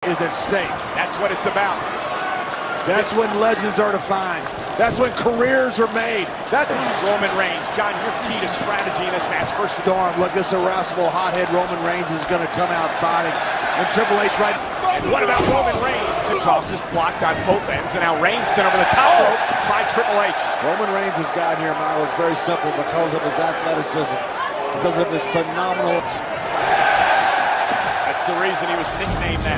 is at stake. That's what it's about. That's when legends are defined. That's when careers are made. That's Roman Reigns. John, your key to strategy in this match. First Storm. Look, this irascible hothead Roman Reigns is going to come out fighting. And Triple H right. And what about Roman Reigns? Toss is blocked on both ends, and now Reigns sent over the top rope by Triple H. Roman Reigns has got here, Miles, very simple because of his athleticism, because of his phenomenal. That's the reason he was nicknamed that.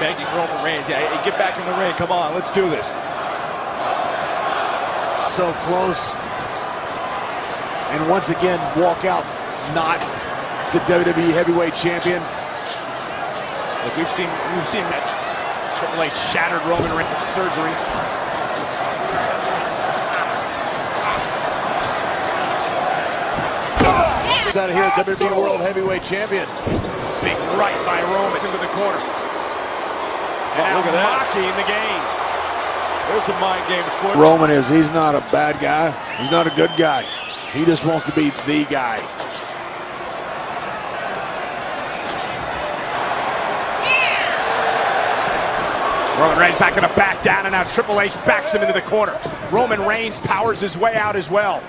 Begging Roman Reigns, yeah, hey, get back in the ring. Come on, let's do this. So close, and once again walk out not the WWE Heavyweight Champion. Like we've seen that. Triple H shattered Roman Reigns surgery. Out of here, WWE World Heavyweight Champion. Big right by Roman into the corner. And now look at that. mocking the game. There's some mind games for Roman he's not a bad guy. He's not a good guy. He just wants to be the guy. Roman Reigns not going to back down, and now Triple H backs him into the corner. Roman Reigns powers his way out as well.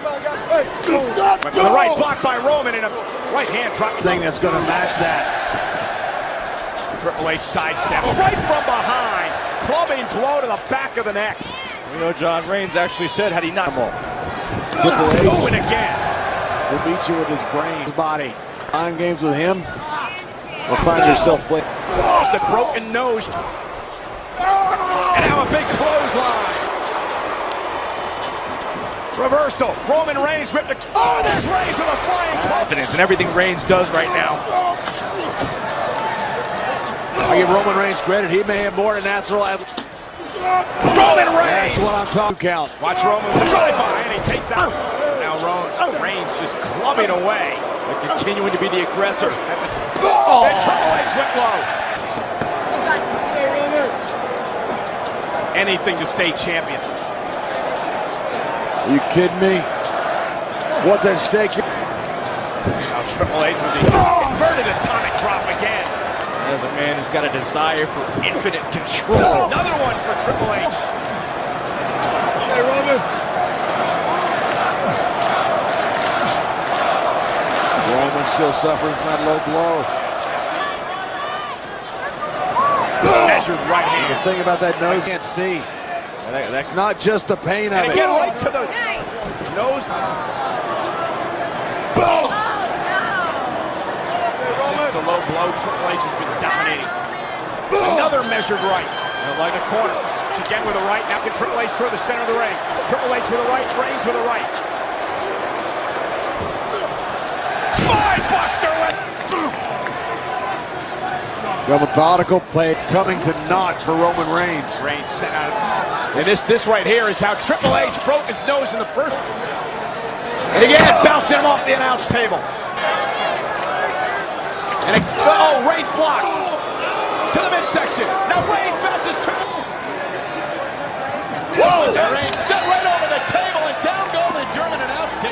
Went for the right, blocked by Roman, and a right hand drop. Thing that's going to match that. Triple H sidesteps right from behind. Clubbing blow to the back of the neck. You know, John Reigns actually said, had he not Triple H going again. will beat you with his brain, his body. Mind games with him, or find yourself playing. Lost the broken nose. And now a big clothesline. Reversal. Roman Reigns whipped it. Oh, there's Reigns with a flying confidence and everything Reigns does right now. I give Roman Reigns credit. He may have more than natural. Roman Reigns. That's what I'm talking count. Watch Roman with the drive-by, and he takes out. Now Reigns just clubbing away. They're continuing to be the aggressor. And Triple H went low. Anything to stay champion. Are you kidding me? What's at stake? Now Triple H with the inverted atomic drop again. As a man who's got a desire for infinite control. Another one for Triple H. Hey, Roman. Roman still suffering from that low blow. Measured right hand. The thing about that nose, you can't see. That's not just the pain of And it. again, right to the nose. Boom! Since the low blow, Triple H has been dominating. Another measured right. Like a corner. Again with a right. Now can Triple H throw the center of the ring. Triple H with a right. Reigns with a right. Spine buster. The methodical play coming to naught for Roman Reigns. Reigns sent out. And this right here is how Triple H broke his nose in the first. And again, bouncing him off the announce table. And Reigns blocked to the midsection. Now Reigns bounces Triple. Whoa! Reigns set right over the table, and down go the German announce table.